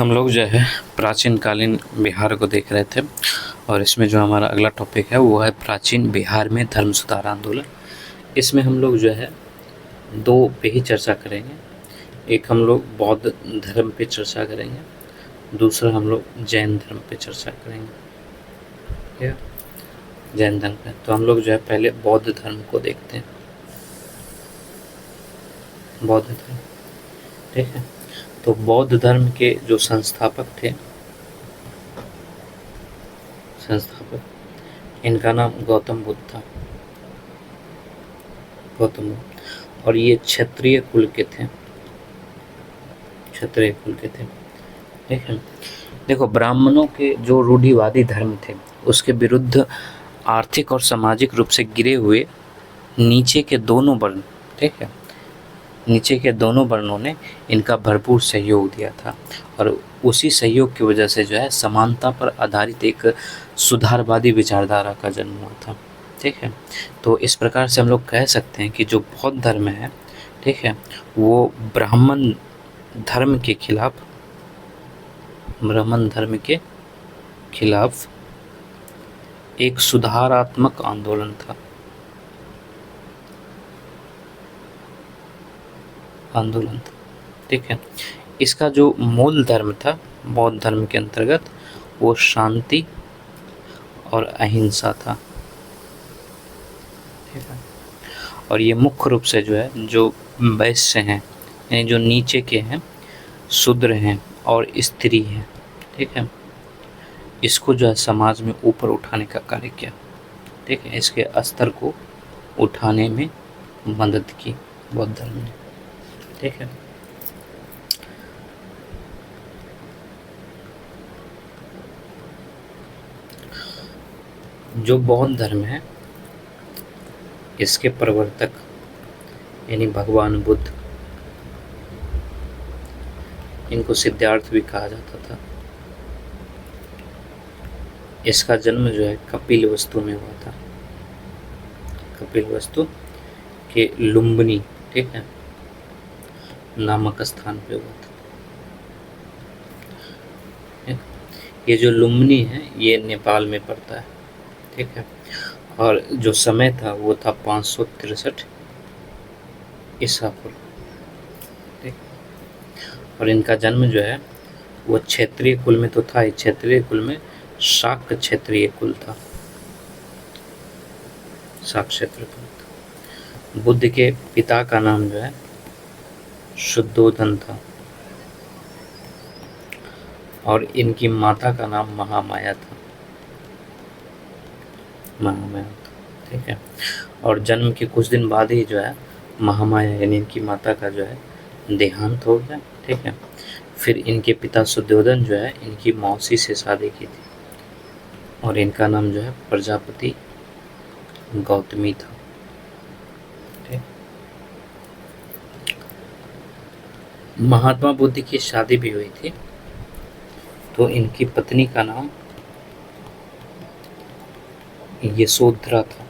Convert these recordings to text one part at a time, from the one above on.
हम लोग जो है प्राचीन कालीन बिहार को देख रहे थे और इसमें जो हमारा अगला टॉपिक है वो है प्राचीन बिहार में धर्म सुधार आंदोलन। इसमें हम लोग जो है दो पे ही चर्चा करेंगे। एक हम लोग बौद्ध धर्म पे चर्चा करेंगे, दूसरा हम लोग जैन धर्म पे चर्चा करेंगे। ठीक है, जैन धर्म पे तो हम लोग जो है पहले बौद्ध धर्म को देखते हैं। बौद्ध धर्म, ठीक है। तो बौद्ध धर्म के जो संस्थापक इनका नाम गौतम बुद्ध था। गौतम बुद्ध, और ये क्षत्रिय कुल के थे। ठीक है। देखो, ब्राह्मणों के जो रूढ़िवादी धर्म थे उसके विरुद्ध आर्थिक और सामाजिक रूप से गिरे हुए नीचे के दोनों वर्ण, ठीक है, नीचे के दोनों वर्णों ने इनका भरपूर सहयोग दिया था और उसी सहयोग की वजह से जो है समानता पर आधारित एक सुधारवादी विचारधारा का जन्म हुआ था। ठीक है, तो इस प्रकार से हम लोग कह सकते हैं कि जो बौद्ध धर्म है, ठीक है, वो ब्राह्मण धर्म के खिलाफ एक सुधारात्मक आंदोलन था। ठीक है। इसका जो मूल धर्म था बौद्ध धर्म के अंतर्गत वो शांति और अहिंसा था। ठीक है, और ये मुख्य रूप से जो है जो वैश्य हैं, यानी जो नीचे के हैं, शूद्र हैं और स्त्री हैं, ठीक है, इसको जो है समाज में ऊपर उठाने का कार्य किया। ठीक है, इसके स्तर को उठाने में मदद की बौद्ध धर्म ने। ठीक है, जो बौद्ध धर्म है इसके प्रवर्तक यानी भगवान बुद्ध, इनको सिद्धार्थ भी कहा जाता था। इसका जन्म जो है कपिलवस्तु में हुआ था। कपिलवस्तु के लुम्बिनी, ठीक है, नामक स्थान पे हुआ था। ये जो लुम्बिनी है ये नेपाल में पड़ता है। ठीक है, और जो समय था वो था 563 ईसा पूर्व। ठीक, और इनका जन्म जो है वो क्षेत्रीय कुल में तो था ही। क्षेत्रीय कुल में शाक्त क्षेत्रीय कुल था। शाक्त क्षेत्रीय कुल था। बुद्ध के पिता का नाम जो है शुद्धोधन था और इनकी माता का नाम महामाया था। ठीक है, और जन्म के कुछ दिन बाद ही जो है महामाया यानी इनकी माता का जो है देहांत हो गया। ठीक है, फिर इनके पिता शुद्धोधन जो है इनकी मौसी से शादी की थी और इनका नाम जो है प्रजापति गौतमी था। ठीक, महात्मा बुद्ध की शादी भी हुई थी, तो इनकी पत्नी का नाम यशोधरा था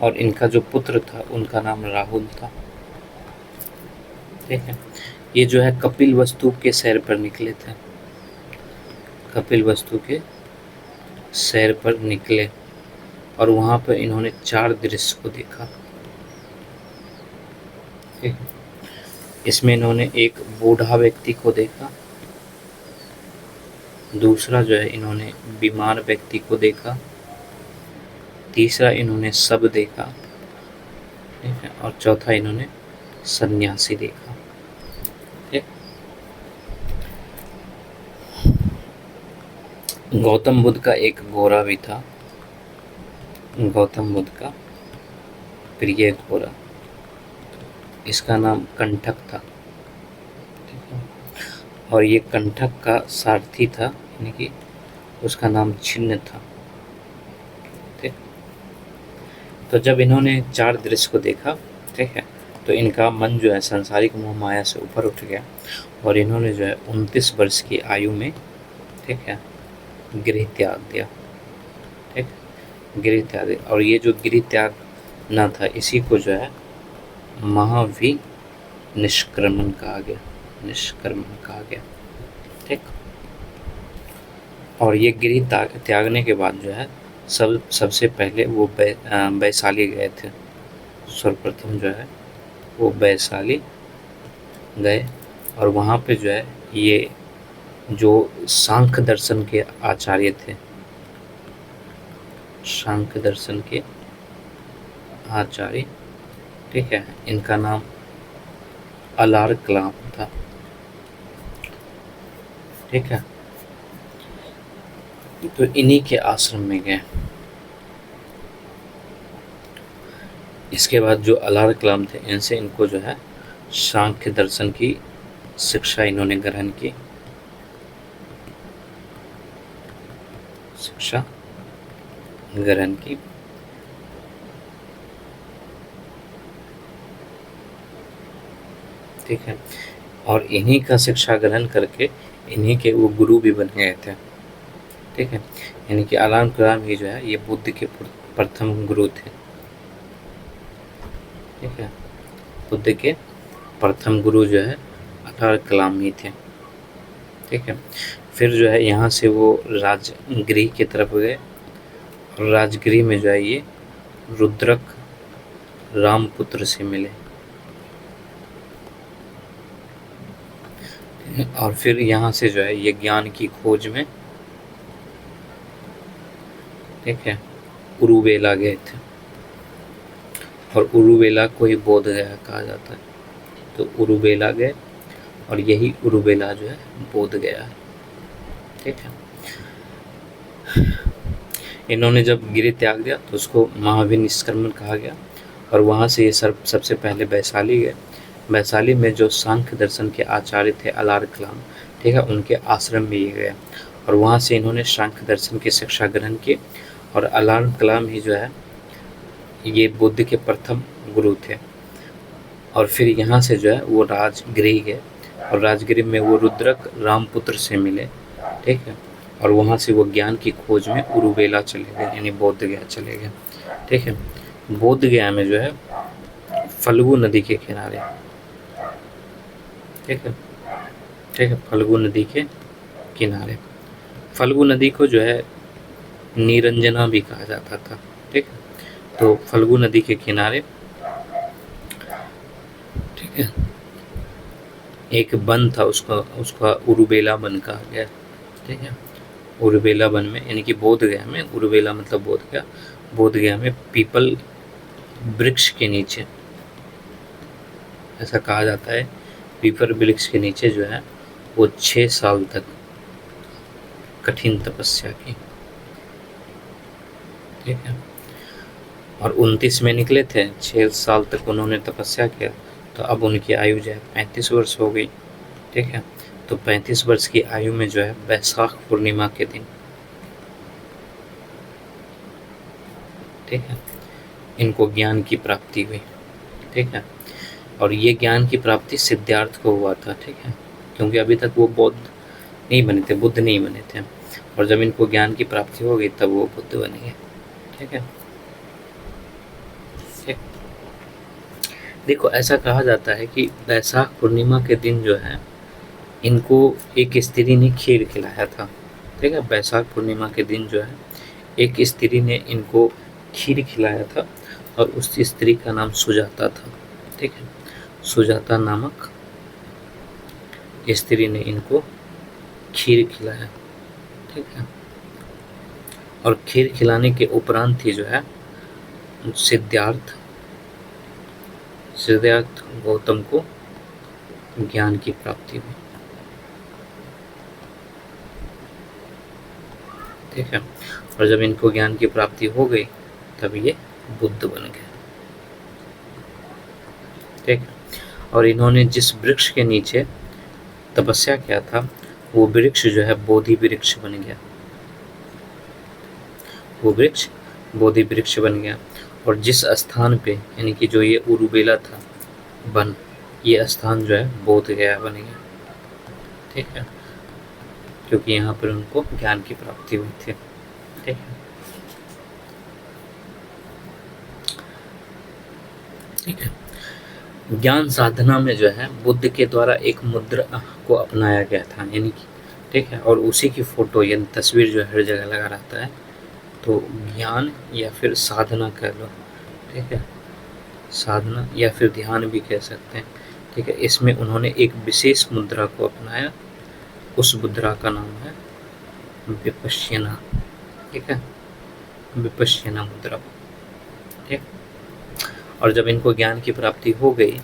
और इनका जो पुत्र था उनका नाम राहुल था। ठीक है, ये जो है कपिलवस्तु के सैर पर निकले थे। कपिलवस्तु के सैर पर निकले और वहाँ पर इन्होंने 4 दृश्य को देखा। ठीक है, इसमें इन्होंने एक बूढ़ा व्यक्ति को देखा, दूसरा जो है इन्होंने बीमार व्यक्ति को देखा, तीसरा इन्होंने शव देखा, ठीक है, और चौथा इन्होंने सन्यासी देखा। ठीक, गौतम बुद्ध का एक घोड़ा भी था। गौतम बुद्ध का प्रिय घोड़ा, इसका नाम कंठक था। ठीक है, और ये कंठक का सारथी था, यानी कि उसका नाम छिन्न था। ठीक, तो जब इन्होंने 4 दृश्य को देखा, ठीक है, तो इनका मन जो है सांसारिक मोह माया से ऊपर उठ गया और इन्होंने जो है 29 वर्ष की आयु में, ठीक है, गृह त्याग दिया। ठीक, गृह त्याग दिया, और ये जो गृह त्याग ना था इसी को जो है महावी निष्क्रमण कहा गया। निष्क्रमण कहा गया। ठीक। और ये गृह त्यागने के बाद जो है सबसे पहले वो वैशाली गए थे। सर्वप्रथम जो है वो वैशाली गए और वहाँ पे जो है ये जो सांख्य दर्शन के आचार्य थे, सांख्य दर्शन के आचार्य, ठीक है, इनका नाम अलार कलाम था। ठीक है, तो इन्हीं के आश्रम में गए। इसके बाद जो अलार कलाम थे इनसे इनको जो है सांख्य दर्शन की शिक्षा इन्होंने ग्रहण की, शिक्षा ग्रहण की। ठीक है, और इन्हीं का शिक्षा ग्रहण करके इन्हीं के वो गुरु भी बन गए थे। ठीक है, यानी कि अलार कलाम ही जो है ये बुद्ध के प्रथम गुरु थे। ठीक है, बुद्ध के प्रथम गुरु जो है अलार कलाम ही थे। ठीक है, फिर जो है यहाँ से वो राजगृह की तरफ गए और राजगृह में जो है ये रुद्रक रामपुत्र से मिले। और फिर यहाँ से जो है ये ज्ञान की खोज में, ठीक है, उरुवेला गए थे और उरुवेला को ही बोध गया कहा जाता है। तो उरुवेला गए और यही उरुवेला जो है बोध गया है। ठीक है, इन्होंने जब गिरि त्याग दिया तो उसको महावीर निष्क्रमण कहा गया और वहाँ से ये सबसे पहले वैशाली गए। वैशाली में जो सांख्य दर्शन के आचार्य थे अलार कलाम, ठीक है, उनके आश्रम में ये गए और वहाँ से इन्होंने सांख्य दर्शन की शिक्षा ग्रहण की और अलार कलाम ही जो है ये बुद्ध के प्रथम गुरु थे। और फिर यहाँ से जो है वो राजगृह गए और राजगृह में वो रुद्रक रामपुत्र से मिले। ठीक है, और वहाँ से वो ज्ञान की खोज में उरुवेला चले गए, यानी बोध गया चले गए। ठीक है, बोध गया में जो है फल्गु नदी के किनारे, ठीक है, ठीक है, फल्गु नदी के किनारे। फल्गु नदी को जो है निरंजना भी कहा जाता था। ठीक है, तो फल्गु नदी के किनारे, ठीक है, एक वन था, उसका उरुवेला वन कहा गया। ठीक है, उरुवेला वन में, यानी कि बोध गया में, उरुवेला मतलब बोध गया, बोध गया में पीपल वृक्ष के नीचे, ऐसा कहा जाता है, पीपल वृक्ष के नीचे जो है वो 6 साल तक कठिन तपस्या की। ठीक है, और 29 में निकले थे, 6 साल तक उन्होंने तपस्या किया, तो अब उनकी आयु जो है 35 वर्ष हो गई। ठीक है, तो 35 वर्ष की आयु में जो है वैशाख पूर्णिमा के दिन, ठीक है, इनको ज्ञान की प्राप्ति हुई। ठीक है, और ये ज्ञान की प्राप्ति सिद्धार्थ को हुआ था। ठीक है, क्योंकि अभी तक वो बौद्ध नहीं बने थे, बुद्ध नहीं बने थे, और जब इनको ज्ञान की प्राप्ति हो गई तब वो बुद्ध बन गए। ठीक है, देखो ऐसा कहा जाता है कि वैशाख पूर्णिमा के दिन जो है इनको एक स्त्री ने खीर खिलाया था। ठीक है, वैशाख पूर्णिमा के दिन जो है एक स्त्री ने इनको खीर खिलाया था और उस स्त्री का नाम सुजाता था। ठीक है, सुजाता नामक स्त्री ने इनको खीर खिलाया। ठीक है, और खीर खिलाने के उपरांत ही जो है सिद्धार्थ गौतम को ज्ञान की प्राप्ति हुई। ठीक है, और जब इनको ज्ञान की प्राप्ति हो गई तब ये बुद्ध बन गए। ठीक है, और इन्होंने जिस वृक्ष के नीचे तपस्या किया था वो वृक्ष जो है बोधि वृक्ष बन गया, वो वृक्ष बोधि वृक्ष बन गया। और जिस स्थान पे, यानी कि जो ये उरुवेला था वन, ये स्थान जो है बोध गया बन गया। ठीक है, क्योंकि यहाँ पर उनको ज्ञान की प्राप्ति हुई थी। ठीक है, ठीक है, ज्ञान साधना में जो है बुद्ध के द्वारा एक मुद्रा को अपनाया गया था, यानी कि ठीक है, और उसी की फोटो यानी तस्वीर जो है हर जगह लगा रहता है। तो ज्ञान या फिर साधना कह लो, ठीक है, साधना या फिर ध्यान भी कह सकते हैं, ठीक है। इसमें उन्होंने एक विशेष मुद्रा को अपनाया, उस मुद्रा का नाम है विपश्यना, ठीक है, विपश्यना मुद्रा, ठीक। और जब इनको ज्ञान की प्राप्ति हो गई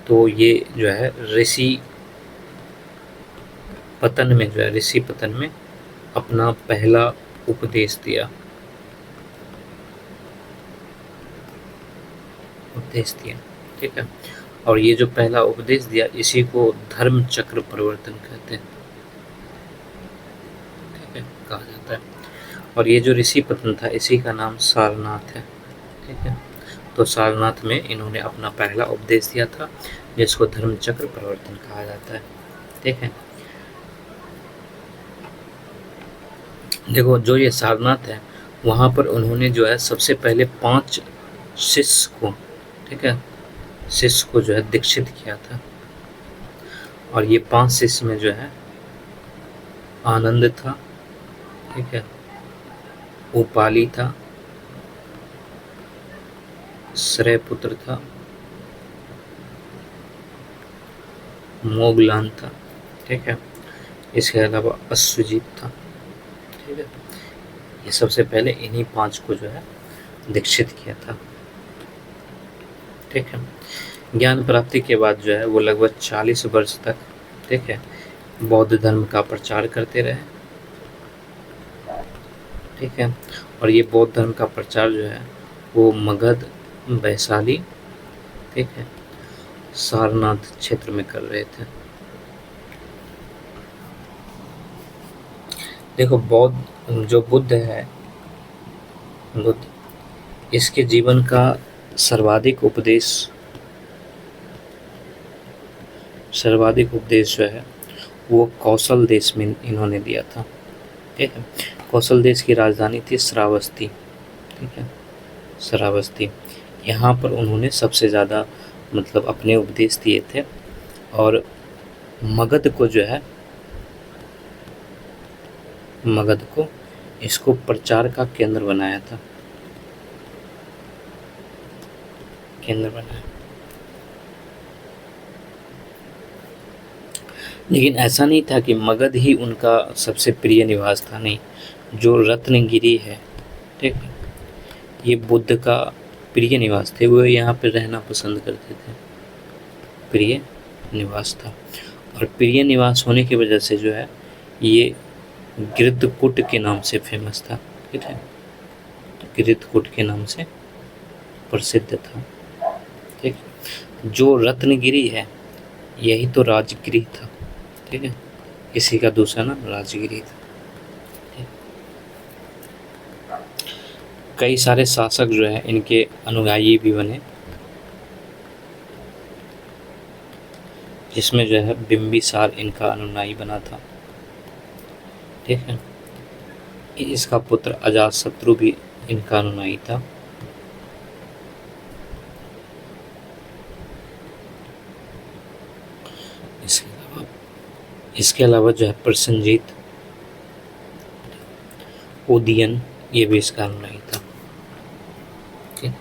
तो ये जो है ऋषि पतन में जो है ऋषि पतन में अपना पहला उपदेश दिया, ठीक है। और ये जो पहला उपदेश दिया इसी को धर्म चक्र परिवर्तन कहते हैं, ठीक है, कहा जाता है। और ये जो ऋषि पतन था इसी का नाम सारनाथ है, ठीक है। तो सारनाथ में इन्होंने अपना पहला उपदेश दिया था जिसको धर्म चक्र परिवर्तन कहा जाता है, ठीक है। देखो जो ये सारनाथ है वहाँ पर उन्होंने जो है सबसे पहले 5 शिष्य को, ठीक है, शिष्य को जो है दीक्षित किया था। और ये 5 शिष्य में जो है आनंद था, ठीक है, उपाली था, श्रेयपुत्र था, मोगलान था, ठीक है, इसके अलावा अश्वजीत था, ठीक है। ये सबसे पहले इन्हीं 5 को जो है दीक्षित किया था, ठीक है। ज्ञान प्राप्ति के बाद जो है वो लगभग 40 वर्ष तक, ठीक है, बौद्ध धर्म का प्रचार करते रहे, ठीक है। और ये बौद्ध धर्म का प्रचार जो है वो मगध, वैशाली, ठीक है, सारनाथ क्षेत्र में कर रहे थे। देखो बौद्ध जो बुद्ध है, बुद्ध, इसके जीवन का सर्वाधिक उपदेश जो है वो कौशल देश में इन्होंने दिया था, ठीक है। कौशल देश की राजधानी थी श्रावस्ती, ठीक है, श्रावस्ती। यहाँ पर उन्होंने सबसे ज़्यादा मतलब अपने उपदेश दिए थे। और मगध को जो है, मगध को इसको प्रचार का केंद्र बनाया था, केंद्र बनाया। लेकिन ऐसा नहीं था कि मगध ही उनका सबसे प्रिय निवास था, नहीं। जो रत्नगिरी है, ठीक है, ये बुद्ध का प्रिय निवास थे, वो यहाँ पर रहना पसंद करते थे, प्रिय निवास था। और प्रिय निवास होने की वजह से जो है ये गिरधकूट के नाम से फेमस था, ठीक है, गिरधकूट के नाम से प्रसिद्ध था, ठीक। जो रत्नगिरी है यही तो राजगिरी था, ठीक है, इसी का दूसरा नाम राजगिरी था। कई सारे शासक जो है इनके अनुयायी भी बने, जिसमें जो है बिंबिसार इनका अनुयायी बना था, ठीक है। इसका पुत्र अजातशत्रु भी इनका अनुयायी था। इसके अलावा जो है प्रसेनजीत, उदयन, ये भी इसका अनुयायी था, ठीक।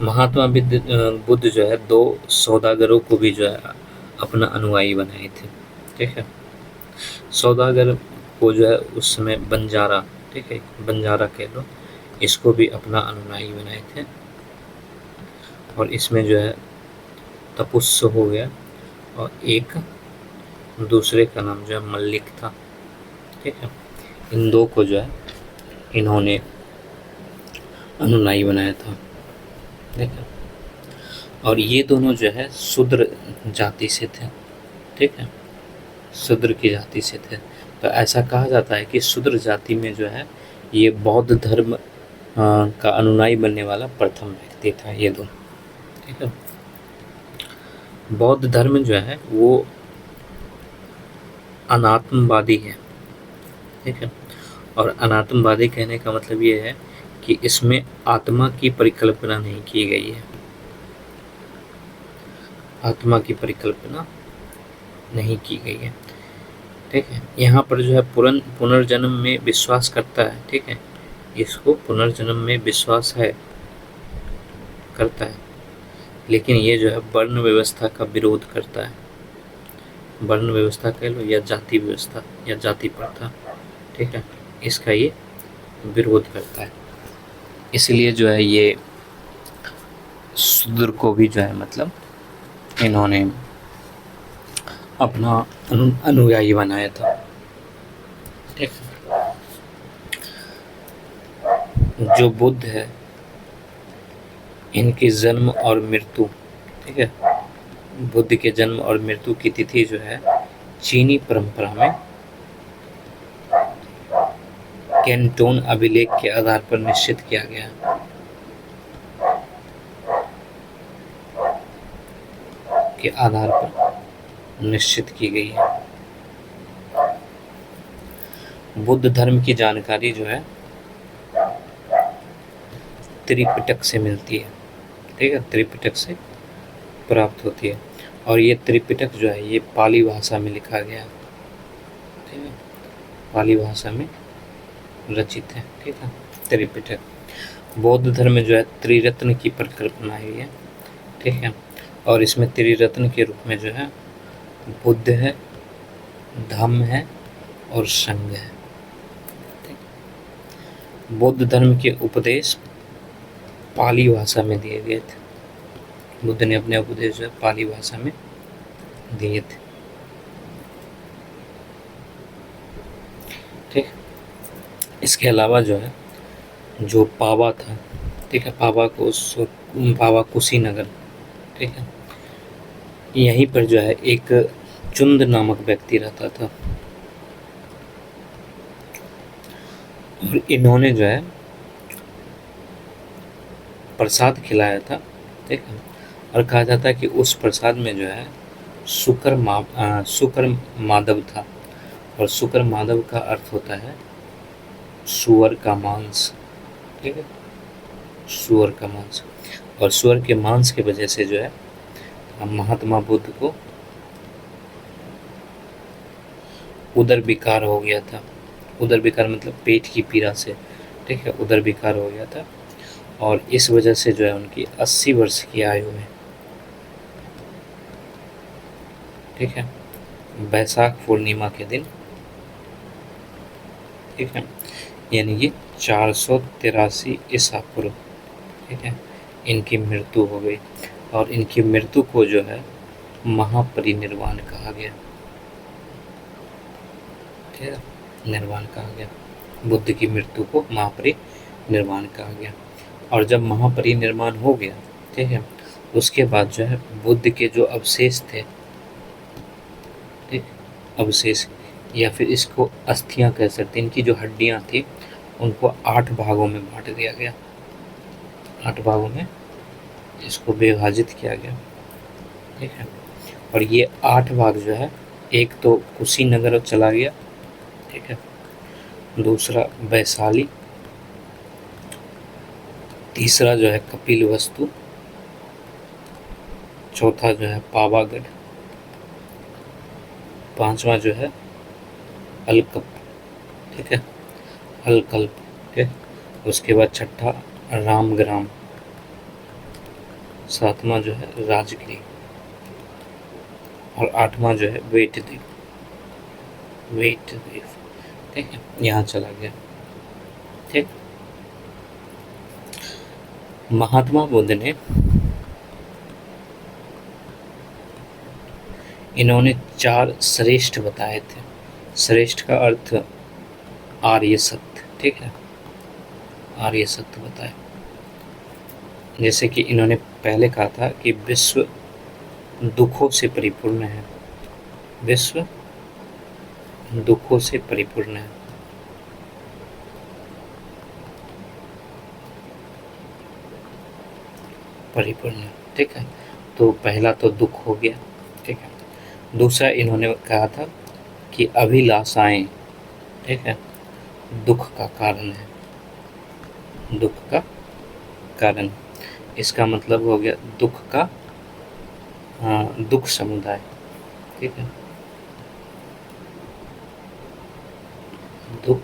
महात्मा बुद्ध जो है 2 सौदागरों को भी जो है अपना अनुयायी बनाए थे, ठीक है। सौदागर को जो है उस समय बंजारा, ठीक है, बंजारा कह लो, इसको भी अपना अनुयायी बनाए थे। और इसमें जो है तपुस्स हो गया और एक दूसरे का नाम जो है मल्लिक था, ठीक है। इन 2 को जो है इन्होंने अनुयायी बनाया था, ठीक है। और ये दोनों जो है शूद्र जाति से थे, ठीक है, शूद्र की जाति से थे। तो ऐसा कहा जाता है कि शूद्र जाति में जो है ये बौद्ध धर्म का अनुयायी बनने वाला प्रथम व्यक्ति था, ये दोनों, ठीक है। बौद्ध धर्म जो है वो अनात्मवादी है, ठीक है। और अनात्मवादी कहने का मतलब ये है कि इसमें आत्मा की परिकल्पना नहीं की गई है। आत्मा की परिकल्पना नहीं की गई है। ठीक है, यहाँ पर जो है पुनर्जन्म में विश्वास करता है। ठीक है, इसको पुनर्जन्म में विश्वास है, करता है, लेकिन ये जो है वर्ण व्यवस्था का विरोध करता है। वर्ण व्यवस्था कह लो या जाति व्यवस्था या जाति प्रथा, ठीक है, इसका ये विरोध करता है। इसलिए जो है ये शूद्र को भी जो है मतलब इन्होंने अपना अनुयायी बनाया था। ठीक, जो बुद्ध है इनकी जन्म और मृत्यु, ठीक है, बुद्ध के जन्म और मृत्यु की तिथि जो है चीनी परंपरा में कैंटोन अभिलेख के आधार पर निश्चित किया गया है। के आधार पर निश्चित की गई है। बुद्ध धर्म की जानकारी जो है त्रिपिटक से मिलती है। ठीक है, त्रिपिटक से प्राप्त होती है और ये त्रिपिटक जो है ये पाली भाषा में लिखा गया है। ठीक है, पाली भाषा में रचित है। ठीक है, त्रिपिटक। बौद्ध धर्म में जो है त्रिरत्न की परिकल्पना हुई है। ठीक है, और इसमें त्रिरत्न के रूप में जो है बुद्ध है, धम्म है और संघ है। बौद्ध धर्म के उपदेश पाली भाषा में दिए गए थे। बुद्ध ने अपने उपदेश जो है पाली भाषा में दिए थे। ठीक, इसके अलावा जो है जो पावा था, ठीक है, पावा कुशीनगर, ठीक है, यहीं पर जो है एक चुंद नामक व्यक्ति रहता था और इन्होंने जो है प्रसाद खिलाया था। ठीक है, और कहा जाता है कि उस प्रसाद में जो है शुक्र माधव था और शुक्र माधव का अर्थ होता है सुअर का मांस। ठीक है, सुअर का मांस, और सुअर के मांस की वजह से जो है महात्मा बुद्ध को उदर विकार हो गया था। उदर विकार मतलब पेट की पीड़ा से, ठीक है, उदर विकार हो गया था और इस वजह से जो है उनकी 80 वर्ष की आयु में, ठीक है, बैसाख पूर्णिमा के दिन, ठीक है, यानी कि 483 ईसा पूर्व, ठीक है, इनकी मृत्यु हो गई और इनकी मृत्यु को जो है महापरिनिर्वाण कहा गया। ठीक है, निर्वाण कहा गया। बुद्ध की मृत्यु को महापरिनिर्वाण कहा गया और जब महापरिनिर्वाण हो गया, ठीक है, उसके बाद जो है बुद्ध के जो अवशेष थे, ठीक, अवशेष या फिर इसको अस्थियां कह सकते हैं, इनकी जो हड्डियां थी उनको 8 भागों में बांट दिया गया। 8 भागों में इसको विभाजित किया गया। ठीक है, और ये 8 भाग जो है, एक तो कुशीनगर चला गया, ठीक है, दूसरा वैशाली, तीसरा जो है कपिल वस्तु, चौथा जो है पावागढ़, पांचवा जो है अलकप, ठीक है, अलकल्प, ठीक है, उसके बाद छठा रामग्राम, सातवां जो है राजगिरी और 8वां जो है वेटदेव। ठीक है, यहाँ चला गया। ठीक, महात्मा बुद्ध ने इन्होंने 4 श्रेष्ठ बताए थे। श्रेष्ठ का अर्थ आर्य सत्य, ठीक है, आर्य सत्य बताए। जैसे कि इन्होंने पहले कहा था कि विश्व दुखों से परिपूर्ण है, विश्व दुखों से परिपूर्ण है। परिपूर्ण है, ठीक है, तो पहला तो दुख हो गया। ठीक है, दूसरा इन्होंने कहा था कि अभिलाषाएं, ठीक है, दुख का कारण है, दुख का कारण। इसका मतलब हो गया दुख का दुख समुदाय, ठीक है, दुख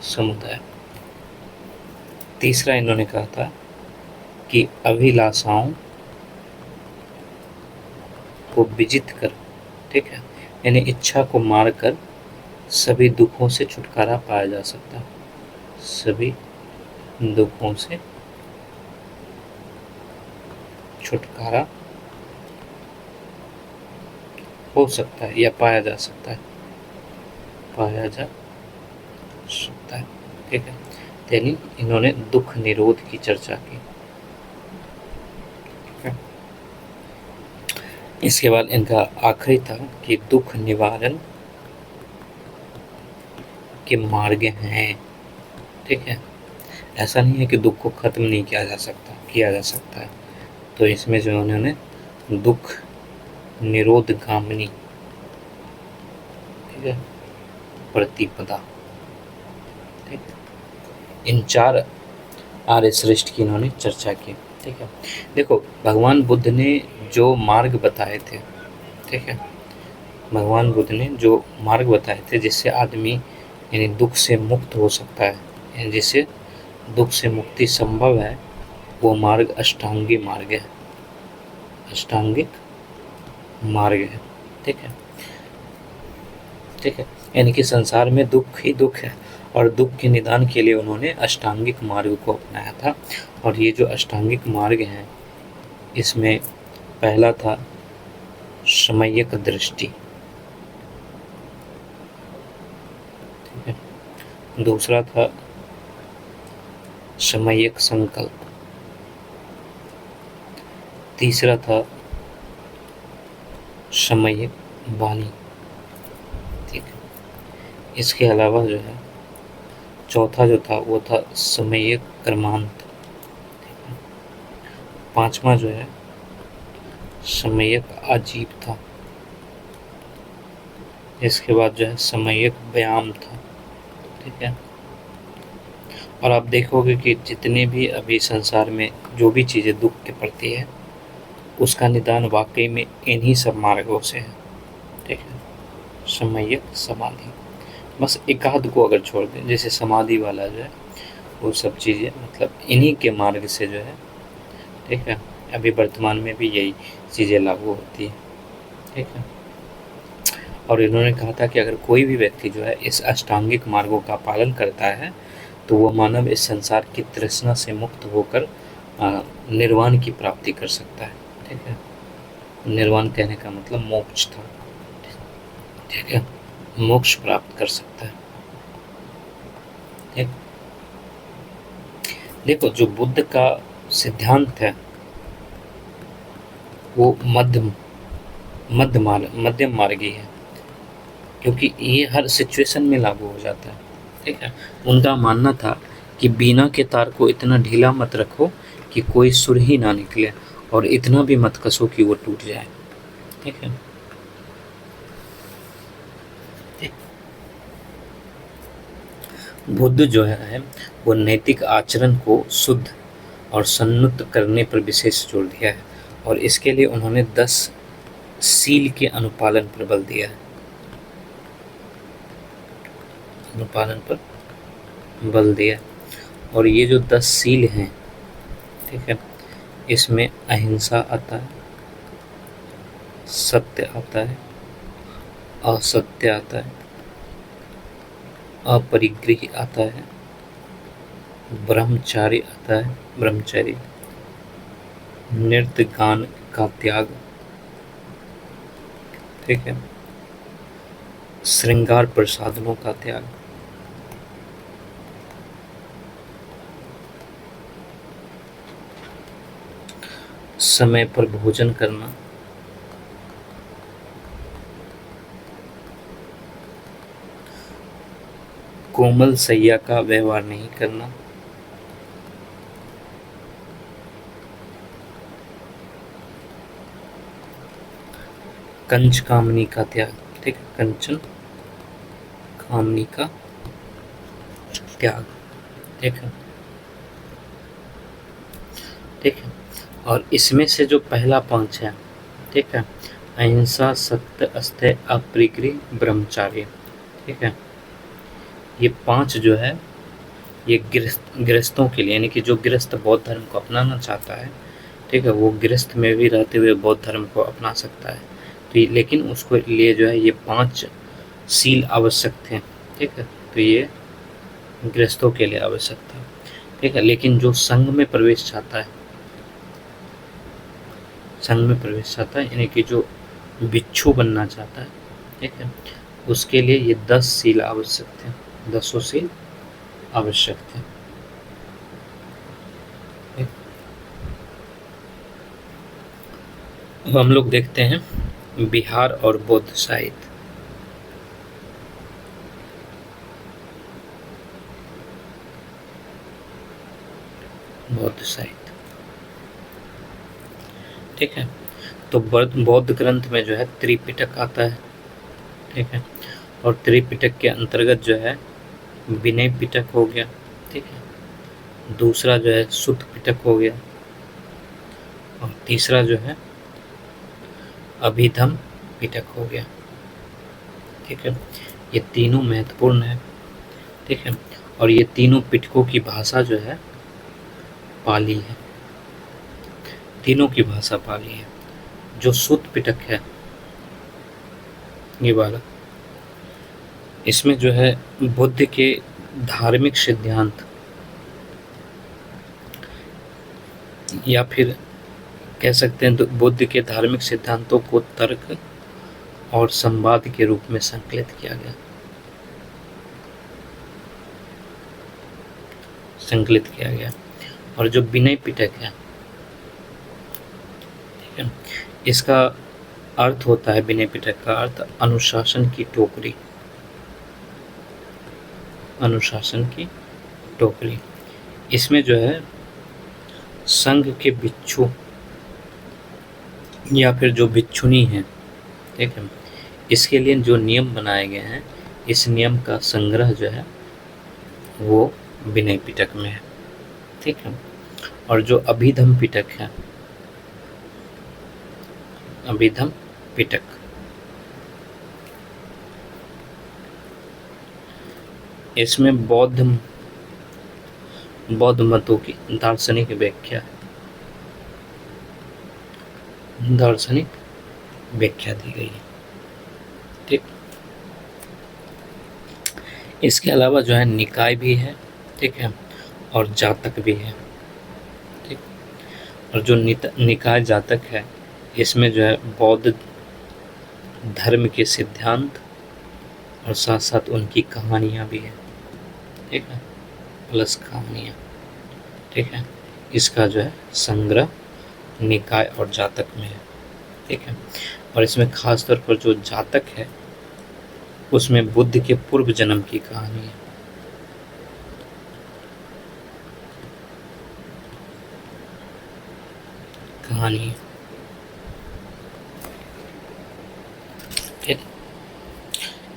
समुदाय। तीसरा इन्होंने कहा था कि अभिलाषाओं को विजित कर, ठीक है, यानी इच्छा को मार कर सभी दुखों से छुटकारा पाया जा सकता है, सभी दुखों से छुटकारा हो सकता है या पाया जा सकता है, पाया जा सकता है, ठीक है। यानी इन्होंने दुख निरोध की चर्चा की, ठीक है। इसके बाद इनका आखिरी था कि दुख निवारण के मार्ग हैं, ठीक है। ऐसा नहीं है कि दुख को खत्म नहीं किया जा सकता है। तो इसमें जो उन्होंने दुख निरोध गामिनी, ठीक है, प्रतिपदा, ठीक है, इन 4 आर्य श्रेष्ठ की इन्होंने चर्चा की, ठीक है। देखो, भगवान बुद्ध ने जो मार्ग बताए थे, ठीक है, भगवान बुद्ध ने जो मार्ग बताए थे जिससे आदमी यानी दुख से मुक्त हो सकता है, यानी जिससे दुख से मुक्ति संभव है, वो मार्ग अष्टांगी मार्ग है, अष्टांगिक मार्ग है, ठीक है, ठीक है। यानी कि संसार में दुख ही दुख है और दुख के निदान के लिए उन्होंने अष्टांगिक मार्ग को अपनाया था। और ये जो अष्टांगिक मार्ग है, इसमें पहला था समयक दृष्टि, ठीक है, दूसरा था समयक संकल्प, तीसरा था समयक वाणी, ठीक है। इसके अलावा जो है चौथा जो था वो था समयक कर्मांत, ठीक है। पांचवा जो है समयक आजीव था। इसके बाद जो है समयक व्यायाम था, ठीक है। और आप देखोगे कि जितने भी अभी संसार में जो भी चीज़ें दुख के प्रति है, उसका निदान वाकई में इन्हीं सब मार्गों से है, ठीक है। समयक समाधि, बस एकाध को अगर छोड़ दें, जैसे समाधि वाला जो है वो सब चीज़ें मतलब इन्हीं के मार्ग से जो है, ठीक है, अभी वर्तमान में भी यही चीज़ें लागू होती है, ठीक है। और इन्होंने कहा था कि अगर कोई भी व्यक्ति जो है इस अष्टांगिक मार्गों का पालन करता है तो वो मानव इस संसार की तृष्णा से मुक्त होकर निर्वाण की प्राप्ति कर सकता है, ठीक है। निर्वाण कहने का मतलब मोक्ष था, ठीक है, मोक्ष प्राप्त कर सकता है, ठीक। देखो, जो बुद्ध का सिद्धांत है वो मध्यम मार्गी है, क्योंकि ये हर सिचुएशन में लागू हो जाता है, ठीक है। उनका मानना था कि बीना के तार को इतना ढीला मत रखो कि कोई सुर ही ना निकले और इतना भी मत कसो कि वो टूट जाए, ठीक है। बुद्ध जो है वो नैतिक आचरण को शुद्ध और सन्नुत करने पर विशेष जोर दिया है और इसके लिए उन्होंने 10 सील के अनुपालन पर बल दिया है, अनुपालन पर बल दिया। और ये जो 10 सील हैं, ठीक है, इसमें अहिंसा आता है, सत्य आता है, असत्य आता है, अपरिग्रह आता है, ब्रह्मचारी आता है, ब्रह्मचर्य, नृत्य गान का त्याग, ठीक है, श्रृंगार प्रसाधनों का त्याग, समय पर भोजन करना, कोमल सैया का व्यवहार नहीं करना, कंच कामनी का त्याग, ठीक है, कंचन कामनी का त्याग, ठीक है, ठीक है। और इसमें से जो पहला 5 है, ठीक है। अहिंसा, सत्य, अस्तेय, अपरिग्रह, ब्रह्मचार्य। ठीक है, ये 5 जो है ये गृहस्थों के लिए, यानी कि जो गृहस्थ बौद्ध धर्म को अपनाना चाहता है, ठीक है, वो गृहस्थ में भी रहते हुए बौद्ध धर्म को अपना सकता है। तो लेकिन उसको लिए जो है ये 5 सील आवश्यक थे। ठीक है, तो ये गृहस्थों के लिए आवश्यक था। ठीक है, लेकिन जो संघ में प्रवेश चाहता है, संघ में प्रवेश चाहता है, यानी कि जो भिक्षु बनना चाहता है, ठीक है, उसके लिए ये 10 सील आवश्यक थे, 10 सील आवश्यक थे। अब हम लोग देखते हैं बिहार और बौद्ध साहित्य। बौद्ध साहित्य, ठीक है, तो बौद्ध ग्रंथ में जो है त्रिपिटक आता है। ठीक है, और त्रिपिटक के अंतर्गत जो है विनय पिटक हो गया। ठीक है, दूसरा जो है सुत्त पिटक हो गया, और तीसरा जो है अभिधम पिटक हो गया। ठीक है, ये तीनों महत्वपूर्ण है। ठीक है, और ये तीनों पिटकों की भाषा जो है पाली है, तीनों की भाषा पाली है। जो सुत्त पिटक है ये वाला, इसमें जो है बुद्ध के धार्मिक सिद्धांत, या फिर कह सकते हैं तो बुद्ध के धार्मिक सिद्धांतों को तर्क और संवाद के रूप में संकलित किया गया, संकलित किया गया। और जो विनय पिटक है, ठीक है, इसका अर्थ होता है, विनय पिटक का अर्थ अनुशासन की टोकरी, अनुशासन की टोकरी। इसमें जो है संघ के भिक्षु या फिर जो भिक्षुनी है, ठीक है, इसके लिए जो नियम बनाए गए हैं, इस नियम का संग्रह जो है वो विनय पिटक में है। ठीक है, और जो अभिधम पिटक है, अभिधम पिटक, इसमें बौद्ध मतों की दार्शनिक व्याख्या, दार्शनिक व्याख्या दी गई है। ठीक, इसके अलावा जो है निकाय भी है, ठीक है, और जातक भी है। ठीक, और जो निकाय जातक है, इसमें जो है बौद्ध धर्म के सिद्धांत और साथ साथ उनकी कहानियाँ भी है। ठीक है, प्लस कहानियाँ। ठीक है, इसका जो है संग्रह निकाय और जातक में है। ठीक है, और इसमें खास तौर पर जो जातक है उसमें बुद्ध के पूर्व जन्म की कहानी है। कहानी, ठीक,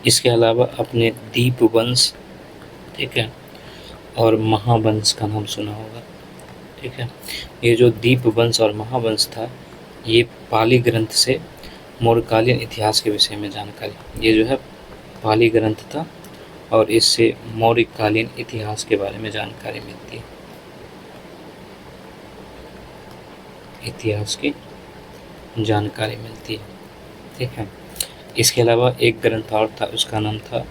इसके अलावा अपने दीप वंश, ठीक है, और महावंश का नाम सुना होगा। ठीक है, ये जो दीप वंश और महावंश था, ये पाली ग्रंथ से मौर्यकालीन इतिहास के विषय में जानकारी, ये जो है पाली ग्रंथ था और इससे मौर्यकालीन इतिहास के बारे में जानकारी मिलती है, इतिहास की जानकारी मिलती है। ठीक है, इसके अलावा एक ग्रंथ और था, उसका नाम था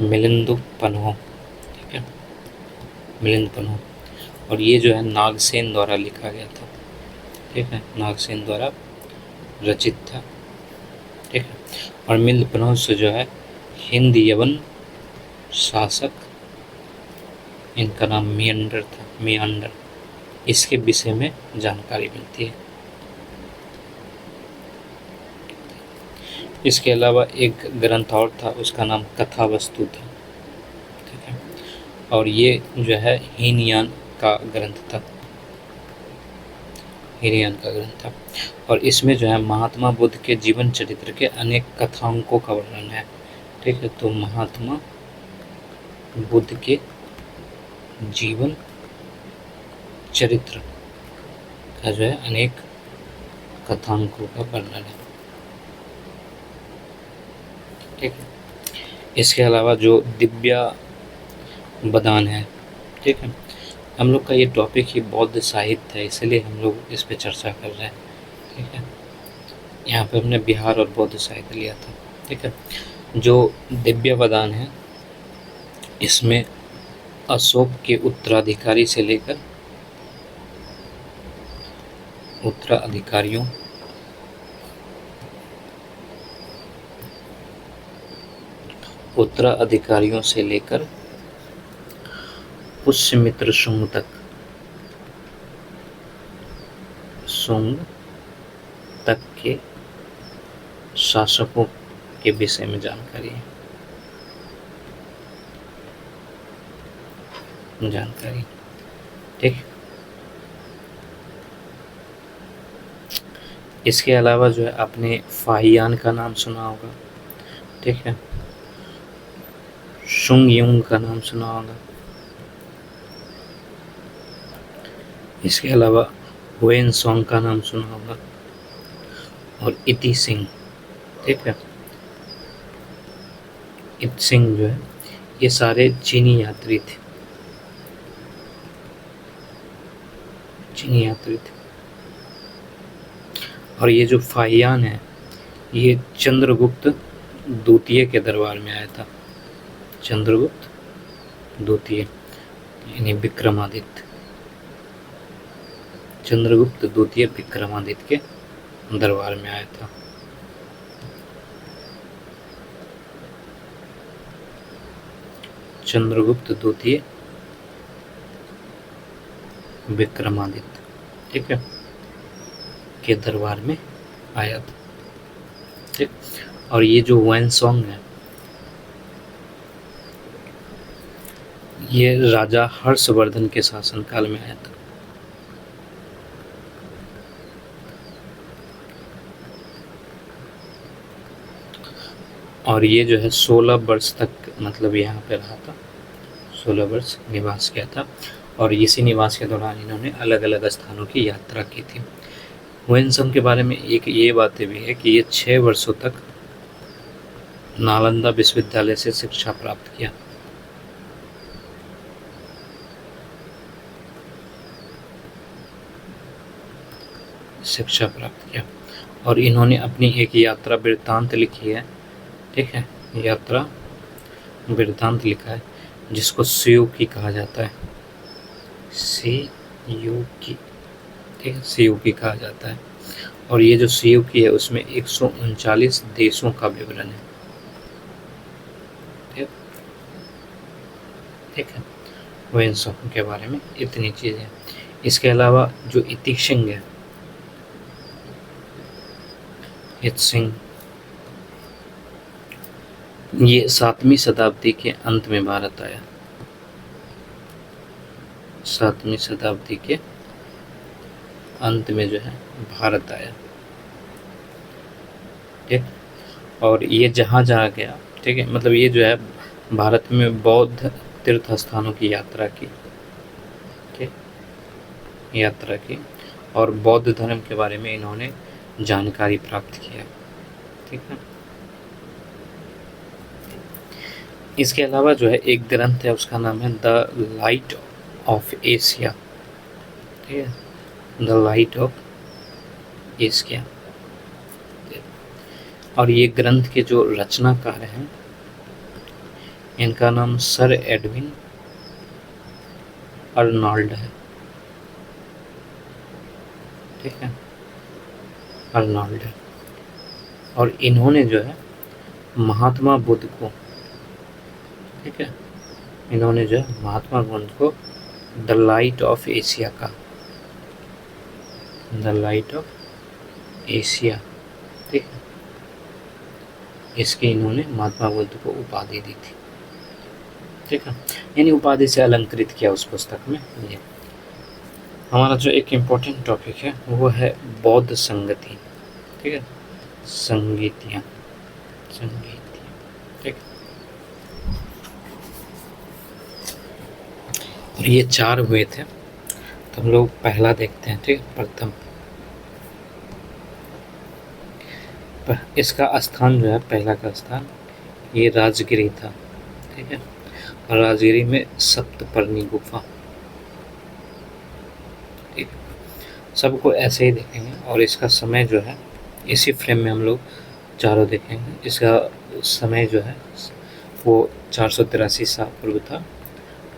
मिलिंदोपन्ह। ठीक है, मिलिंदोपन्ह, और ये जो है नागसेन द्वारा लिखा गया था। ठीक है, नागसेन द्वारा रचित था। ठीक है, और मिलिंदोपन्ह से जो है हिंद यवन शासक, इनका नाम मियंडर था, मियंडर, इसके विषय में जानकारी मिलती है। इसके अलावा एक ग्रंथ और था, उसका नाम कथावस्तु था। ठीक है, और ये जो है हीनयान का ग्रंथ था, हीनयान का ग्रंथ था, और इसमें जो है महात्मा बुद्ध के जीवन चरित्र के अनेक कथांकों का वर्णन है। ठीक है, तो महात्मा बुद्ध के जीवन चरित्र का जो है अनेक कथांकों का वर्णन है। ठीक है। इसके अलावा जो दिव्या बदान है, ठीक है, हम लोग का ये टॉपिक ही बौद्ध साहित्य है, इसलिए हम लोग इस पे चर्चा कर रहे हैं। ठीक है। यहाँ पे हमने बिहार और बौद्ध साहित्य लिया था। ठीक है। जो दिव्य बदान है, इसमें अशोक के उत्तराधिकारी से लेकर उत्तराधिकारियों उत्तराधिकारियों से लेकर पुष्यमित्र शुंग तक के शासकों के विषय में जानकारी है। ठीक। इसके अलावा जो है आपने फाहियान का नाम सुना होगा। ठीक है। शुंग युंग का नाम सुना होगा। इसके अलावा हुएन सॉन्ग का नाम सुना होगा और इति सिंह। ठीक है। इत सिंह जो है ये सारे चीनी यात्री थे। और ये जो फाहियान है ये चंद्रगुप्त द्वितीय के दरबार में आया था। चंद्रगुप्त द्वितीय यानी विक्रमादित्य। चंद्रगुप्त द्वितीय विक्रमादित्य के दरबार में आया था। चंद्रगुप्त द्वितीय विक्रमादित्य, ठीक है, के दरबार में आया था। ठीक। और ये जो हुएन सॉन्ग है ये राजा हर्षवर्धन के शासनकाल में आया था। और ये जो है 16 वर्ष तक मतलब यहाँ पे रहा था, 16 वर्ष निवास किया था। और इसी निवास के दौरान इन्होंने अलग अलग स्थानों की यात्रा की थी। हुएनसम के बारे में एक ये बातें भी है कि ये 6 वर्षों तक नालंदा विश्वविद्यालय से शिक्षा प्राप्त किया। और इन्होंने अपनी एक यात्रा वृत्तांत लिखी है। ठीक है। यात्रा वृत्तांत लिखा है जिसको सियुकी कहा जाता है। सियुकी, ठीक है, सियुकी कहा जाता है। और ये जो सियुकी है उसमें 139 देशों का विवरण है। ठीक है। हुएनसॉन्ग के बारे में इतनी चीज़ें। इसके अलावा जो इति सिंह है, इत सिंह, ये 7वीं शताब्दी के अंत में भारत आया। 7वीं शताब्दी के अंत में जो है भारत आया। ठीक। और ये जहाँ गया, ठीक है, मतलब ये जो है भारत में बौद्ध तीर्थ स्थानों की यात्रा की। ठीक। यात्रा की और बौद्ध धर्म के बारे में इन्होंने जानकारी प्राप्त किया। ठीक है। इसके अलावा जो है एक ग्रंथ है उसका नाम है द लाइट ऑफ एशिया। ठीक है। The light of Asia. और ये ग्रंथ के जो रचनाकार हैं इनका नाम सर एडविन अर्नॉल्ड है। ठीक है। अर्नॉल्ड है। और इन्होंने जो है महात्मा बुद्ध को, ठीक है, इन्होंने जो है महात्मा बुद्ध को द लाइट ऑफ एशिया का, द लाइट ऑफ एशिया, ठीक है, इसकी इन्होंने महात्मा बुद्ध को उपाधि दी थी। ठीक है। यानी उपाधि से अलंकृत किया उस पुस्तक में। ये हमारा जो एक इम्पोर्टेंट टॉपिक है वो है बौद्ध संगति। ठीक है। संगीतियाँ। ठीक। और ये 4 हुए थे तो हम लोग पहला देखते हैं। ठीक है। प्रथम इसका स्थान जो है, पहला का स्थान ये राजगिरी था, ठीक है। और राजगिरी में सप्तपर्णी गुफा, ठीक है। सबको ऐसे ही देखेंगे और इसका समय जो है इसी फ्रेम में हम लोग चारों देखेंगे। इसका समय जो है वो 483 ईसा पूर्व था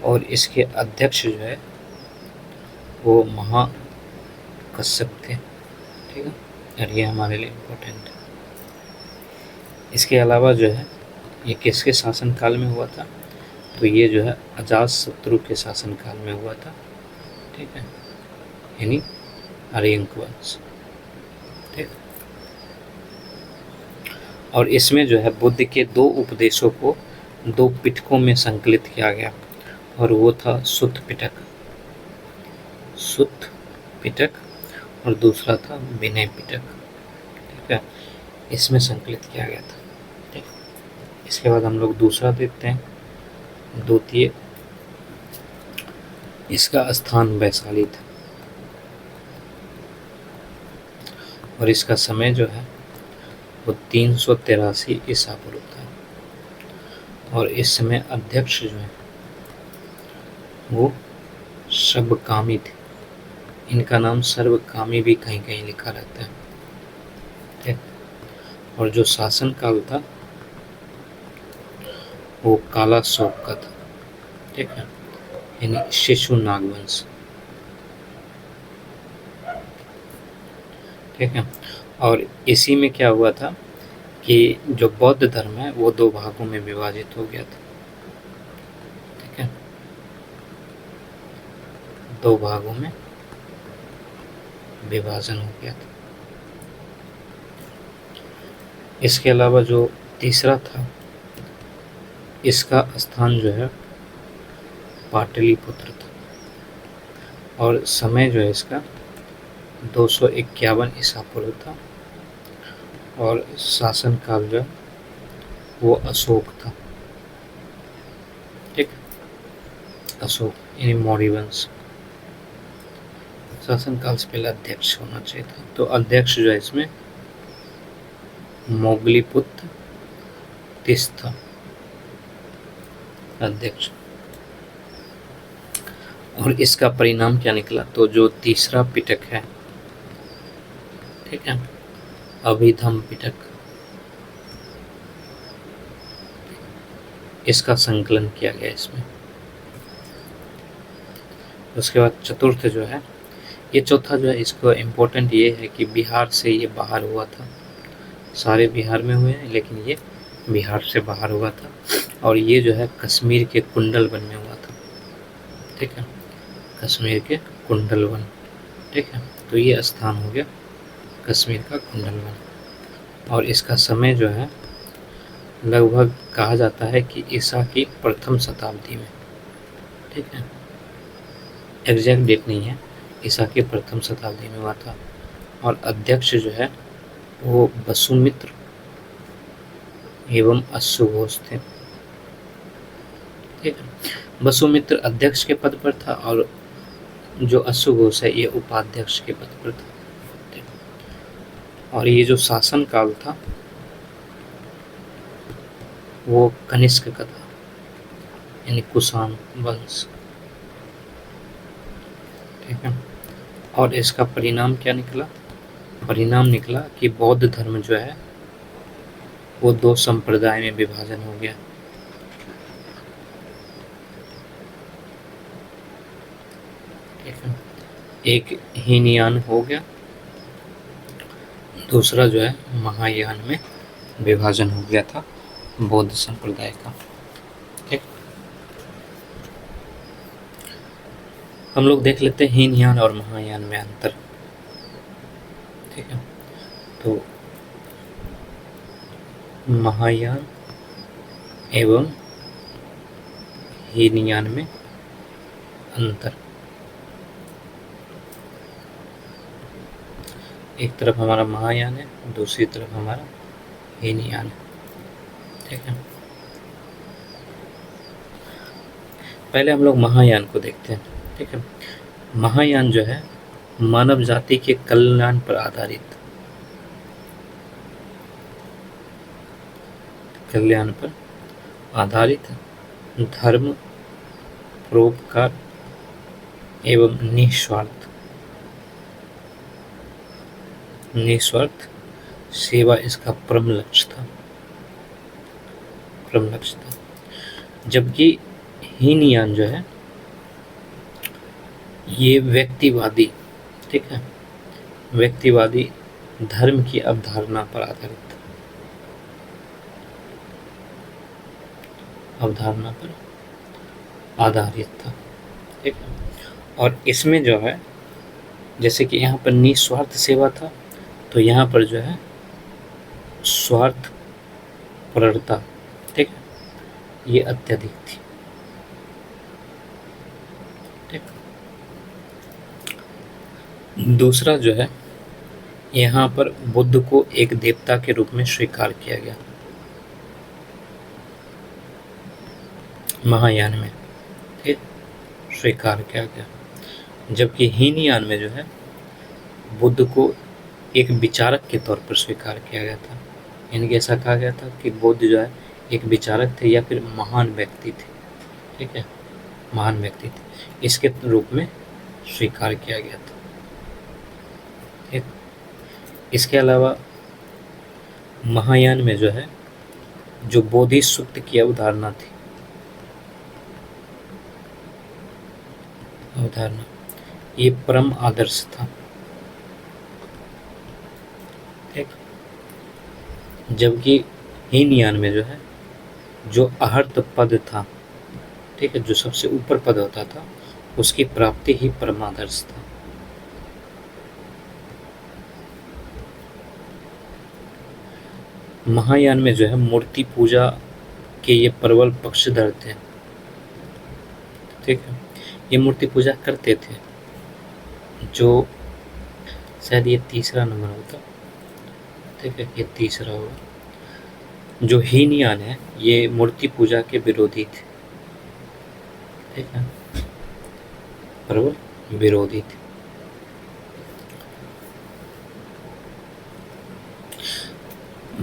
और इसके अध्यक्ष जो है वो महाकश्यप थे, ठीक है। और ये हमारे लिए इम्पोर्टेंट है। इसके अलावा जो है ये किसके शासन काल में हुआ था, तो ये जो है अजातशत्रु के शासन काल में हुआ था, ठीक है, यानी अरियंक वंश, ठीक। और इसमें जो है बुद्ध के 2 उपदेशों को 2 पिटकों में संकलित किया गया और वो था सुत्त पिटक और दूसरा था विनय पिटक, ठीक है। इसमें संकलित किया गया था, ठीक। इसके बाद हम लोग दूसरा देखते हैं, द्वितीय। इसका स्थान वैशाली था और इसका समय जो है वो 383 ईसा पूर्व था और इस समय अध्यक्ष जो है वो सर्वकामी थे। इनका नाम सर्वकामी भी कहीं कहीं लिखा रहता है, ठीक। और जो शासन काल था वो काला शोक का था, ठीक है, यानी शिशु नागवंश, ठीक है। और इसी में क्या हुआ था कि जो बौद्ध धर्म है वो 2 भागों में विभाजित हो गया था, ठीक है, 2 भागों में विभाजन हो गया था। इसके अलावा जो तीसरा था, इसका स्थान जो है पाटलिपुत्र था और समय जो है इसका 251 ईसा पूर्व था और शासन काल जो वो अशोक था, ठीक। अशोक यानी मौर्य वंश। शासन काल से पहले अध्यक्ष होना चाहिए था, तो अध्यक्ष जो है इसमें मोगलीपुत्र तिस था अध्यक्ष। और इसका परिणाम क्या निकला, तो जो तीसरा पिटक है, ठीक है, अभिधम पिटक, इसका संकलन किया गया इसमें। उसके बाद चतुर्थ जो है, ये चौथा जो है इसको इम्पोर्टेंट ये है कि बिहार से ये बाहर हुआ था। सारे बिहार में हुए हैं लेकिन ये बिहार से बाहर हुआ था और ये जो है कश्मीर के कुंडलवन में हुआ था, ठीक है, कश्मीर के कुंडलवन, ठीक है। तो ये स्थान हो गया कश्मीर का कुंडलवन और इसका समय जो है लगभग कहा जाता है कि ईसा की प्रथम शताब्दी में, ठीक है, एग्जैक्ट डेट नहीं है, ईसा की प्रथम शताब्दी में हुआ था। और अध्यक्ष जो है वो वसुमित्र एवं अश्वघोष थे, ठीक है। वसुमित्र अध्यक्ष के पद पर था और जो अश्वघोष है ये उपाध्यक्ष के पद पर था, ठीक। और ये जो शासन काल था वो कनिष्क का था, यानी कुषाण वंश, ठीक है। और इसका परिणाम क्या निकला, परिणाम निकला कि बौद्ध धर्म जो है वो 2 संप्रदाय में विभाजन हो गया, ठीक है। एक हीनयान हो गया, दूसरा जो है महायान में विभाजन हो गया था बौद्ध संप्रदाय का, ठीक। हम लोग देख लेते हैं हीनयान और महायान में अंतर, ठीक है। तो महायान एवं हीनयान में अंतर, एक तरफ हमारा महायान है, दूसरी तरफ हमारा हीनयान है, ठीक है। पहले हम लोग महायान को देखते हैं, ठीक है। महायान जो है मानव जाति के कल्याण पर आधारित, कल्याण पर आधारित धर्म, परोपकार एवं निस्वार्थ सेवा इसका परम लक्ष्य था। जबकि हीनयान जो है ये व्यक्तिवादी, ठीक है, व्यक्तिवादी धर्म की अवधारणा पर आधारित था, ठीक है। और इसमें जो है जैसे कि यहाँ पर निस्वार्थ सेवा था, तो यहाँ पर जो है स्वार्थ परता, ठीक है, ये अत्यधिक थी, ठीक। दूसरा जो है यहाँ पर बुद्ध को एक देवता के रूप में स्वीकार किया गया महायान में, ठीक, स्वीकार किया गया। जबकि हीनयान में जो है बुद्ध को एक विचारक के तौर पर स्वीकार किया गया था। यानी कि ऐसा कहा गया था कि बुद्ध जो है एक विचारक थे या फिर महान व्यक्ति थे, ठीक है, महान व्यक्ति थे, इसके रूप में स्वीकार किया गया था, ठीक। इसके अलावा महायान में जो है जो बोधि सूक्त की अवधारणा थी, ये परम आदर्श था, ठीक। जबकि हीनयान में जो है जो अहर्त पद था, ठीक है, जो सबसे ऊपर पद होता था उसकी प्राप्ति ही परम आदर्श था। महायान में जो है मूर्ति पूजा के ये प्रबल पक्षधर थे, ठीक है, ये मूर्ति पूजा करते थे, जो शायद ये तीसरा नंबर होता, ठीक है, ये तीसरा होगा। जो हीनयान है ये मूर्ति पूजा के विरोधी थे, ठीक है, प्रबल विरोधी थे।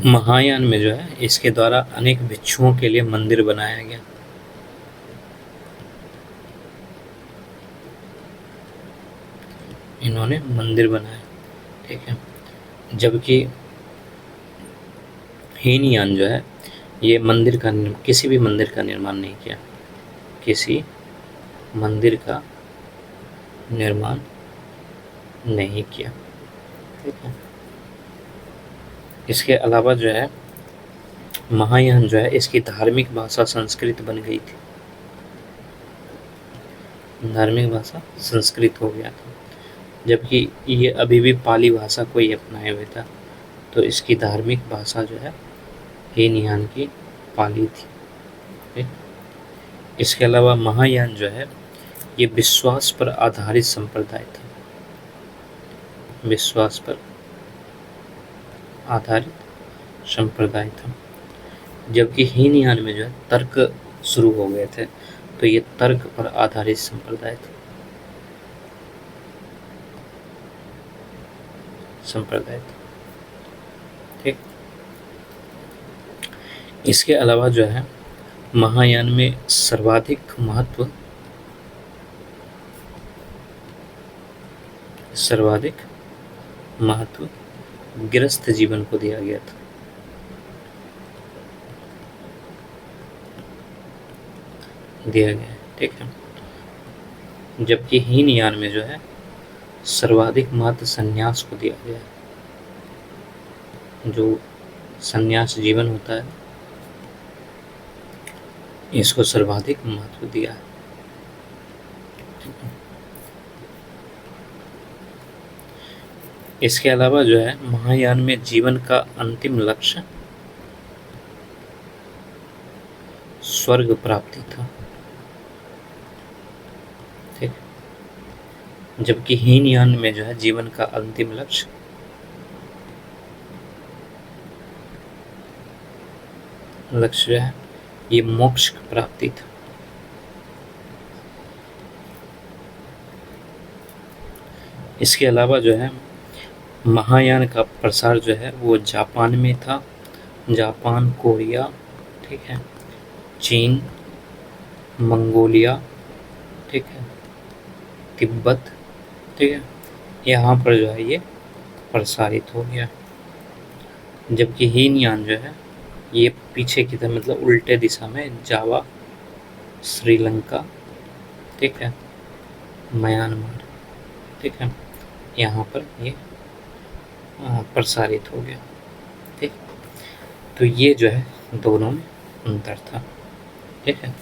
महायान में जो है इसके द्वारा अनेक भिक्षुओं के लिए मंदिर बनाया गया, इन्होंने मंदिर बनाया, ठीक है। जबकि हीनयान जो है ये किसी भी मंदिर का निर्माण नहीं किया, किसी मंदिर का निर्माण नहीं किया, ठीक है। इसके अलावा जो है महायान जो है इसकी धार्मिक भाषा संस्कृत बन गई थी, धार्मिक भाषा संस्कृत हो गया था। जबकि ये अभी भी पाली भाषा को ही अपनाए हुए था, तो इसकी धार्मिक भाषा जो है हीनयान की पाली थी, ठीक? इसके अलावा महायान जो है ये विश्वास पर आधारित संप्रदाय था, विश्वास पर आधारित संप्रदाय था। जबकि हीनयान में जो है तर्क शुरू हो गए थे, तो ये तर्क पर आधारित संप्रदाय था, ठीक। इसके अलावा जो है महायान में सर्वाधिक महत्व गृहस्थ जीवन को दिया गया था, ठीक है। जबकि हीनयान में जो है सर्वाधिक महत्व संन्यास को दिया गया है, जो संन्यास जीवन होता है इसको सर्वाधिक महत्व दिया है, ठीक है। इसके अलावा जो है महायान में जीवन का अंतिम लक्ष्य स्वर्ग प्राप्ति था, ठीक। जबकि हीनयान में जो है जीवन का अंतिम लक्ष्य जो है ये मोक्ष की प्राप्ति था। इसके अलावा जो है महायान का प्रसार जो है वो जापान में था, जापान, कोरिया ठीक है, चीन, मंगोलिया, ठीक है, तिब्बत, ठीक है, यहाँ पर जो है ये प्रसारित हो गया। जबकि हीनयान जो है ये पीछे की तरफ मतलब उल्टे दिशा में जावा, श्रीलंका, ठीक है, म्यांमार, ठीक है, यहाँ पर ये प्रसारित हो गया। ठीक, तो ये जो है दोनों में अंतर था। ठीक है,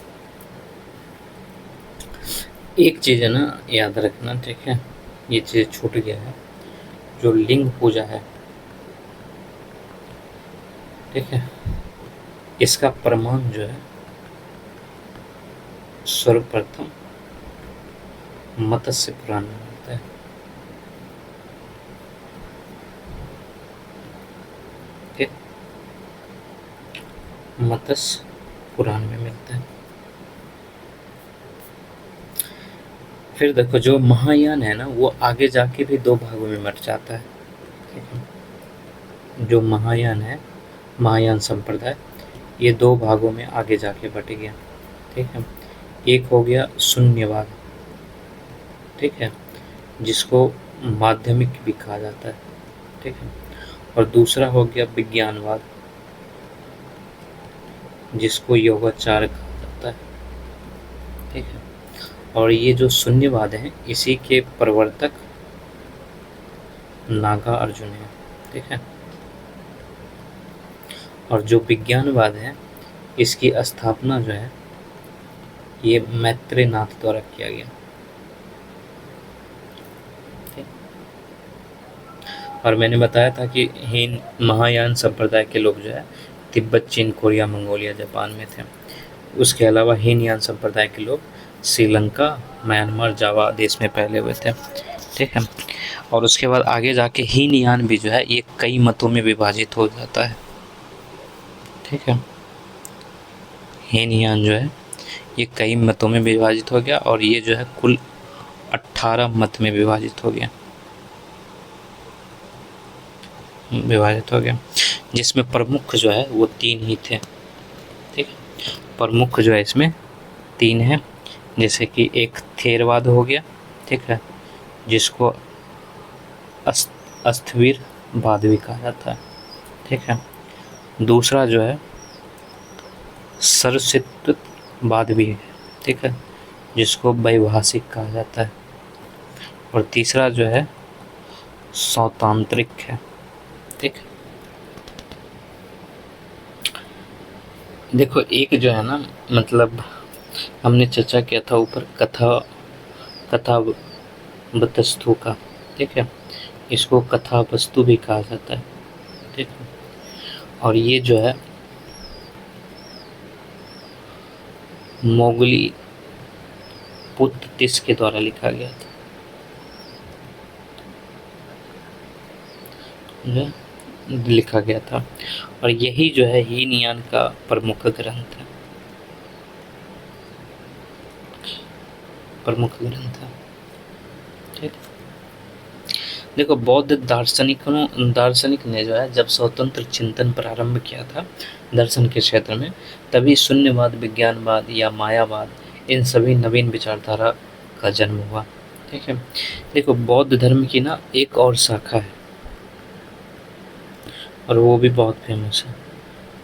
एक चीज़ है ना याद रखना, ठीक है, ये चीज़ छूट गया है, जो लिंग पूजा है, ठीक है, इसका प्रमाण जो है सर्वप्रथम मत्स्य पुराण में मिलता है। ठीक, मत्स्य पुराण में मिलता है। फिर देखो जो महायान है ना वो आगे जाके भी दो भागों में बट जाता है। ठीक है, जो महायान है, महायान संप्रदाय, ये दो भागों में आगे जाके बट गया। ठीक है, एक हो गया शून्यवाद, ठीक है, जिसको माध्यमिक भी कहा जाता है। ठीक है, और दूसरा हो गया विज्ञानवाद, जिसको योगाचार कहा जाता है। ठीक है, और ये जो शून्यवाद है इसी के प्रवर्तक नागा अर्जुन है। ठीक है, और जो विज्ञानवाद है इसकी स्थापना जो है ये मैत्रेयनाथ द्वारा किया गया। और मैंने बताया था कि हीन महायान संप्रदाय के लोग जो है तिब्बत, चीन, कोरिया, मंगोलिया, जापान में थे। उसके अलावा हीनयान संप्रदाय के लोग श्रीलंका, म्यांमार, जावा देश में फैले हुए थे। ठीक है, और उसके बाद आगे जाके हीनयान भी जो है ये कई मतों में विभाजित हो जाता है। ठीक है, हीनयान जो है ये कई मतों में विभाजित हो गया और ये जो है कुल 18 मत में विभाजित हो गया, जिसमें प्रमुख जो है वो 3 ही थे। ठीक है, प्रमुख जो है इसमें 3 है, जैसे कि एक थेरवाद हो गया, ठीक है, जिसको अस्थिवीरवाद भी कहा जाता है। ठीक है, दूसरा जो है सरस्वतीवाद भी है, ठीक है, जिसको वैभाषिक कहा जाता है, और तीसरा जो है सौतांत्रिक है। ठीक, देखो एक जो है ना मतलब हमने चर्चा किया था ऊपर कथा वस्तु का। ठीक है, इसको कथा वस्तु भी कहा जाता है। ठीक है, और ये जो है मोगली पुत्र तिस के द्वारा लिखा गया था, और यही जो है हीनयान का प्रमुख ग्रंथ है। ठीक, देखो बौद्ध दार्शनिक ने जो है जब स्वतंत्र चिंतन प्रारंभ किया था दर्शन के क्षेत्र में, तभी शून्यवाद, विज्ञानवाद या मायावाद, इन सभी नवीन विचारधारा का जन्म हुआ। ठीक है, देखो बौद्ध धर्म की ना एक और शाखा है और वो भी बहुत फेमस है।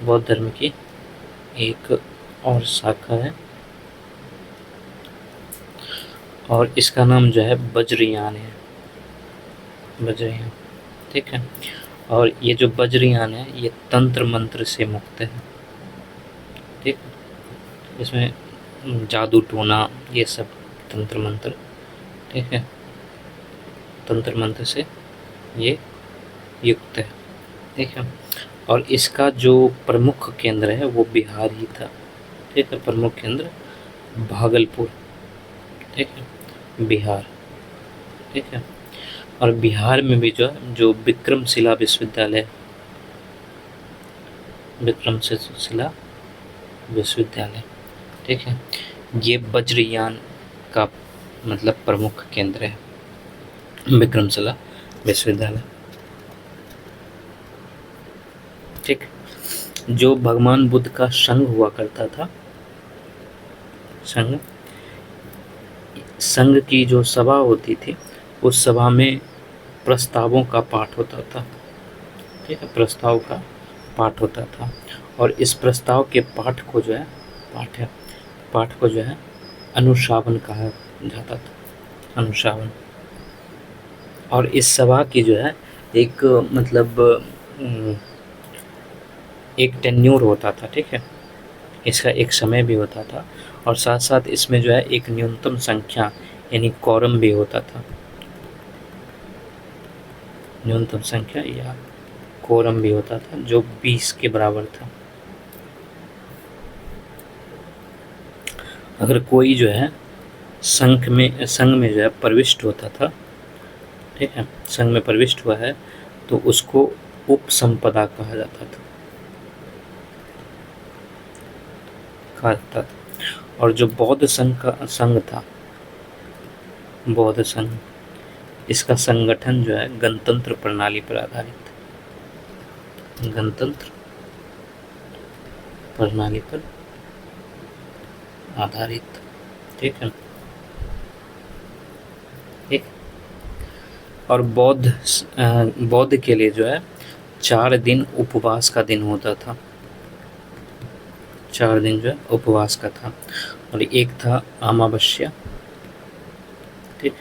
बौद्ध धर्म की एक और शाखा है और इसका नाम जो है वज्रयान है। वज्रयान, ठीक है, और ये जो वज्रयान है ये तंत्र मंत्र से मुक्त है। ठीक, इसमें जादू टोना ये सब तंत्र मंत्र, ठीक है, तंत्र मंत्र से ये युक्त है। ठीक है, और इसका जो प्रमुख केंद्र है वो बिहार ही था। ठीक है, प्रमुख केंद्र भागलपुर, ठीक है, बिहार। ठीक है, और बिहार में भी जो विक्रमशिला विश्वविद्यालय, ठीक है, ये वज्रयान का मतलब प्रमुख केंद्र है, विक्रमशिला विश्वविद्यालय। ठीक, जो भगवान बुद्ध का संघ हुआ करता था, संघ की जो सभा होती थी, उस सभा में प्रस्तावों का पाठ होता था, ठीक है, प्रस्ताव का पाठ होता था। और इस प्रस्ताव के पाठ को जो है अनुशासन कहा जाता था, अनुशासन। और इस सभा की जो है एक मतलब एक टेन्योर होता था, ठीक है, इसका एक समय भी होता था, और साथ साथ इसमें जो है एक न्यूनतम संख्या यानी कोरम भी होता था, न्यूनतम संख्या या कोरम भी होता था जो 20 के बराबर था। अगर कोई जो है संघ में जो है प्रविष्ट होता था, ठीक है, संघ में प्रविष्ट हुआ है तो उसको उपसंपदा कहा जाता था। और जो बौद्ध संघ था, बौद्ध संघ, इसका संगठन जो है गणतंत्र प्रणाली पर आधारित था, गणतंत्र प्रणाली पर आधारित, ठीक है, ठीक। और बौद्ध के लिए जो है 4 दिन उपवास का दिन होता था, 4 दिन जो है उपवास का था। और एक था अमावस्या, ठीक,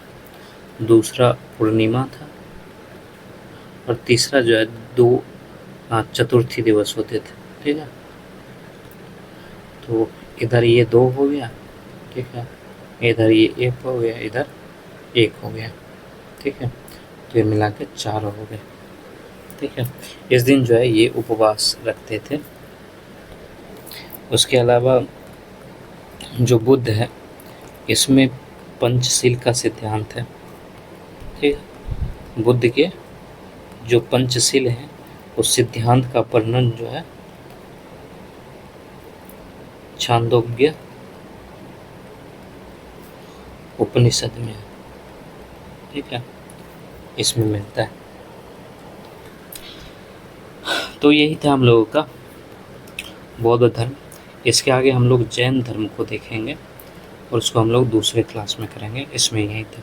दूसरा पूर्णिमा था, और तीसरा जो है 2 चतुर्थी दिवस होते थे, ठीक है। तो इधर ये 2 हो गया, ठीक है, इधर ये 1 हो गया, इधर 1 हो गया, ठीक है, तो ये मिला के 4 हो गए, ठीक है। इस दिन जो है ये उपवास रखते थे। उसके अलावा जो बुद्ध है इसमें पंचशील का सिद्धांत है, ठीक है, बुद्ध के जो पंचशील हैं उस सिद्धांत का वर्णन जो है छांदोग्य उपनिषद में है, ठीक है, इसमें मिलता है। तो यही था हम लोगों का बौद्ध धर्म। इसके आगे हम लोग जैन धर्म को देखेंगे और उसको हम लोग दूसरे क्लास में करेंगे। इसमें यही था।